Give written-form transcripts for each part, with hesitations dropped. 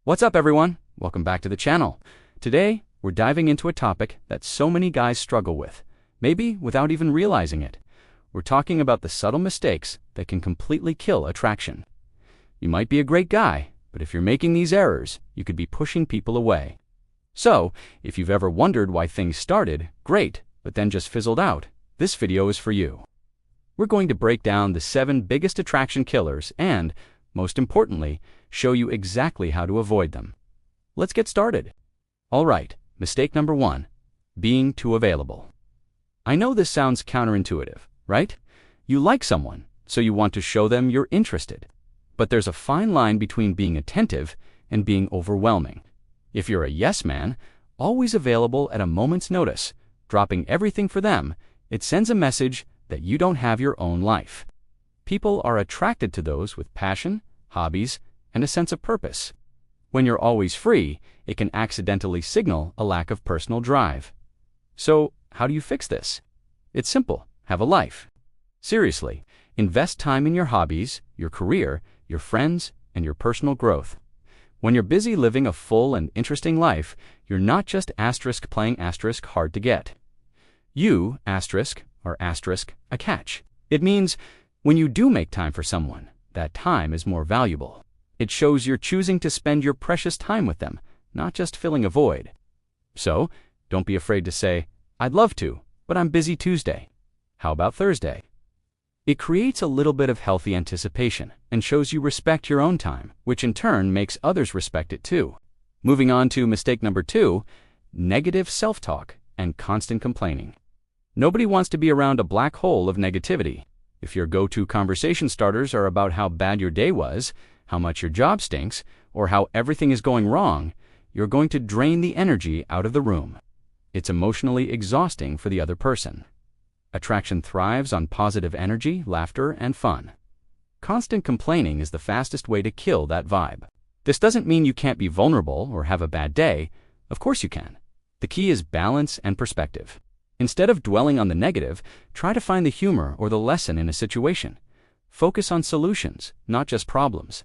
What's up, everyone? Welcome back to the channel. Today, we're diving into a topic that so many guys struggle with, maybe without even realizing it. We're talking about the subtle mistakes that can completely kill attraction. You might be a great guy, but if you're making these errors, you could be pushing people away. So, if you've ever wondered why things started great, but then just fizzled out, this video is for you. We're going to break down the 7 biggest attraction killers and, most importantly, show you exactly how to avoid them. Let's get started. All right, mistake number 1, being too available. I know this sounds counterintuitive, right? You like someone, so you want to show them you're interested. But there's a fine line between being attentive and being overwhelming. If you're a yes man, always available at a moment's notice, dropping everything for them, it sends a message that you don't have your own life. People are attracted to those with passion, hobbies, and a sense of purpose. When you're always free, it can accidentally signal a lack of personal drive. So, how do you fix this? It's simple. Have a life. Seriously, invest time in your hobbies, your career, your friends, and your personal growth. When you're busy living a full and interesting life, you're not just playing hard to get. You, are a catch. It means when you do make time for someone, that time is more valuable. It shows you're choosing to spend your precious time with them, not just filling a void. So, don't be afraid to say, I'd love to, but I'm busy Tuesday. How about Thursday? It creates a little bit of healthy anticipation and shows you respect your own time, which in turn makes others respect it too. Moving on to mistake number 2, negative self-talk and constant complaining. Nobody wants to be around a black hole of negativity. If your go-to conversation starters are about how bad your day was, how much your job stinks, or how everything is going wrong, you're going to drain the energy out of the room. It's emotionally exhausting for the other person. Attraction thrives on positive energy, laughter, and fun. Constant complaining is the fastest way to kill that vibe. This doesn't mean you can't be vulnerable or have a bad day. Of course you can. The key is balance and perspective. Instead of dwelling on the negative, try to find the humor or the lesson in a situation. Focus on solutions, not just problems.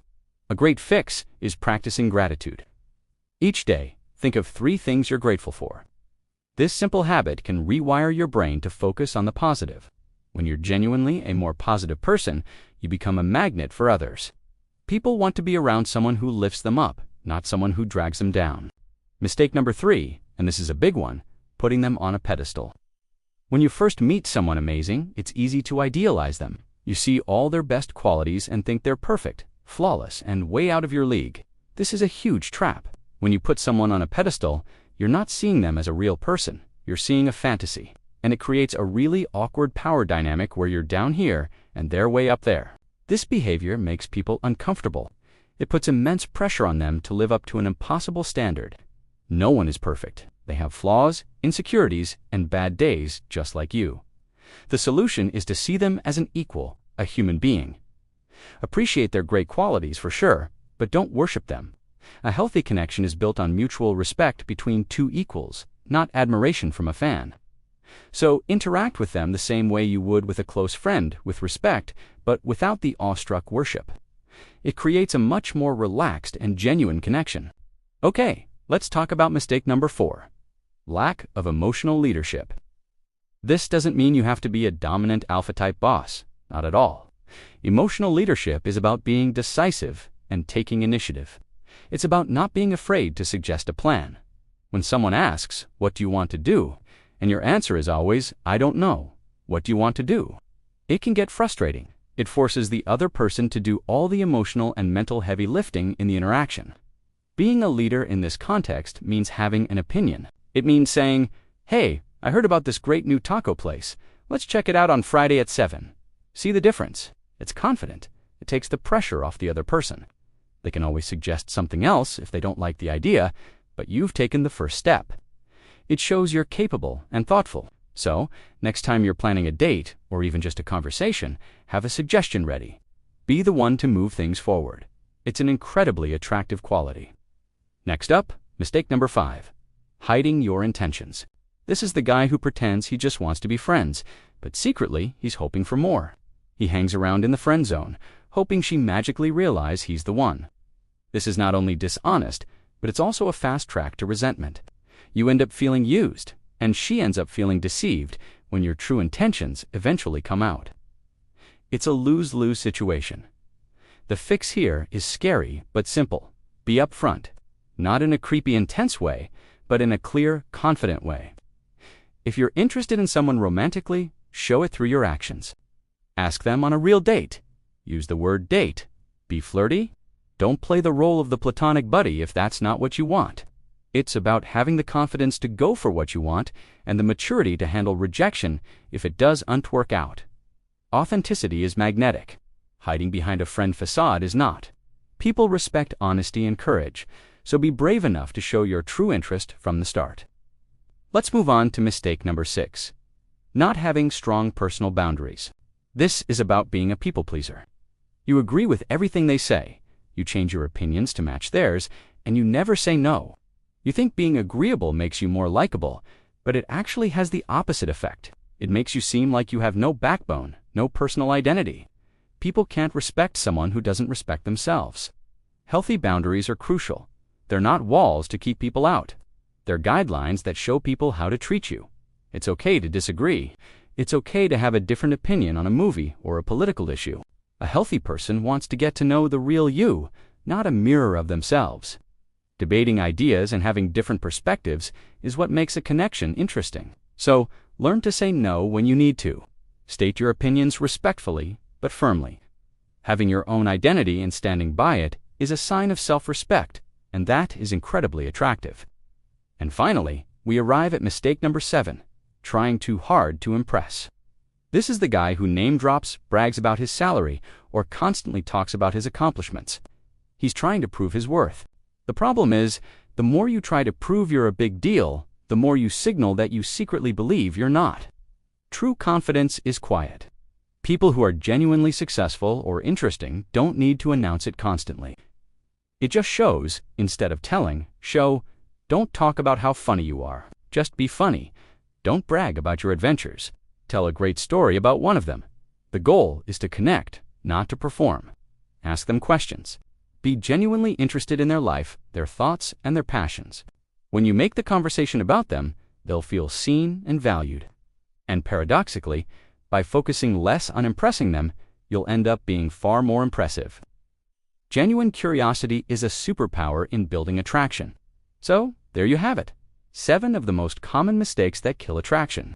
A great fix is practicing gratitude. Each day, think of 3 things you're grateful for. This simple habit can rewire your brain to focus on the positive. When you're genuinely a more positive person, you become a magnet for others. People want to be around someone who lifts them up, not someone who drags them down. Mistake number 3, and this is a big one, putting them on a pedestal. When you first meet someone amazing, it's easy to idealize them. You see all their best qualities and think they're perfect, flawless, and way out of your league. This is a huge trap. When you put someone on a pedestal, you're not seeing them as a real person. You're seeing a fantasy. And it creates a really awkward power dynamic where you're down here and they're way up there. This behavior makes people uncomfortable. It puts immense pressure on them to live up to an impossible standard. No one is perfect. They have flaws, insecurities, and bad days just like you. The solution is to see them as an equal, a human being. Appreciate their great qualities for sure, but don't worship them. A healthy connection is built on mutual respect between 2 equals, not admiration from a fan. So interact with them the same way you would with a close friend, with respect, but without the awestruck worship. It creates a much more relaxed and genuine connection. Okay, let's talk about mistake number 4. Lack of emotional leadership. This doesn't mean you have to be a dominant alpha-type boss. Not at all. Emotional leadership is about being decisive and taking initiative. It's about not being afraid to suggest a plan. When someone asks, "What do you want to do?" and your answer is always, "I don't know. What do you want to do?" it can get frustrating. It forces the other person to do all the emotional and mental heavy lifting in the interaction. Being a leader in this context means having an opinion. It means saying, "Hey, I heard about this great new taco place. Let's check it out on Friday at 7. See the difference? It's confident. It takes the pressure off the other person. They can always suggest something else if they don't like the idea, but you've taken the first step. It shows you're capable and thoughtful. So, next time you're planning a date, or even just a conversation, have a suggestion ready. Be the one to move things forward. It's an incredibly attractive quality. Next up, mistake number 5. Hiding your intentions. This is the guy who pretends he just wants to be friends, but secretly he's hoping for more. He hangs around in the friend zone, hoping she magically realizes he's the one. This is not only dishonest, but it's also a fast track to resentment. You end up feeling used, and she ends up feeling deceived when your true intentions eventually come out. It's a lose-lose situation. The fix here is scary but simple. Be upfront, not in a creepy, intense way, but in a clear, confident way. If you're interested in someone romantically, show it through your actions. Ask them on a real date. Use the word date. Be flirty. Don't play the role of the platonic buddy if that's not what you want. It's about having the confidence to go for what you want and the maturity to handle rejection if it doesn't work out. Authenticity is magnetic. Hiding behind a friend facade is not. People respect honesty and courage, so be brave enough to show your true interest from the start. Let's move on to mistake number 6. Not having strong personal boundaries. This is about being a people pleaser. You agree with everything they say, you change your opinions to match theirs, and you never say no. You think being agreeable makes you more likable, but it actually has the opposite effect. It makes you seem like you have no backbone, no personal identity. People can't respect someone who doesn't respect themselves. Healthy boundaries are crucial. They're not walls to keep people out. They're guidelines that show people how to treat you. It's okay to disagree. It's okay to have a different opinion on a movie or a political issue. A healthy person wants to get to know the real you, not a mirror of themselves. Debating ideas and having different perspectives is what makes a connection interesting. So, learn to say no when you need to. State your opinions respectfully, but firmly. Having your own identity and standing by it is a sign of self-respect, and that is incredibly attractive. And finally, we arrive at mistake number 7, trying too hard to impress. This is the guy who name drops, brags about his salary, or constantly talks about his accomplishments. He's trying to prove his worth. The problem is, the more you try to prove you're a big deal, the more you signal that you secretly believe you're not. True confidence is quiet. People who are genuinely successful or interesting don't need to announce it constantly. It just shows, instead of telling, show. Don't talk about how funny you are. Just be funny. Don't brag about your adventures. Tell a great story about one of them. The goal is to connect, not to perform. Ask them questions. Be genuinely interested in their life, their thoughts, and their passions. When you make the conversation about them, they'll feel seen and valued. And paradoxically, by focusing less on impressing them, you'll end up being far more impressive. Genuine curiosity is a superpower in building attraction. So, there you have it. 7 of the most common mistakes that kill attraction.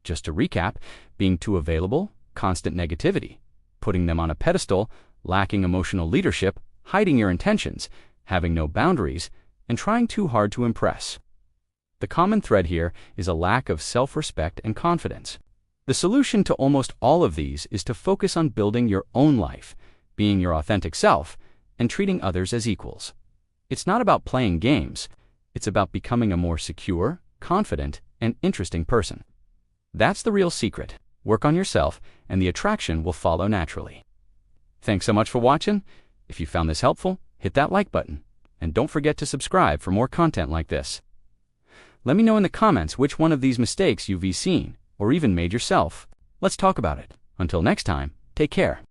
Just to recap, being too available, constant negativity, putting them on a pedestal, lacking emotional leadership, hiding your intentions, having no boundaries, and trying too hard to impress. The common thread here is a lack of self-respect and confidence. The solution to almost all of these is to focus on building your own life, being your authentic self, and treating others as equals. It's not about playing games. It's about becoming a more secure, confident, and interesting person. That's the real secret. Work on yourself, and the attraction will follow naturally. Thanks so much for watching. If you found this helpful, hit that like button. And don't forget to subscribe for more content like this. Let me know in the comments which one of these mistakes you've seen, or even made yourself. Let's talk about it. Until next time, take care.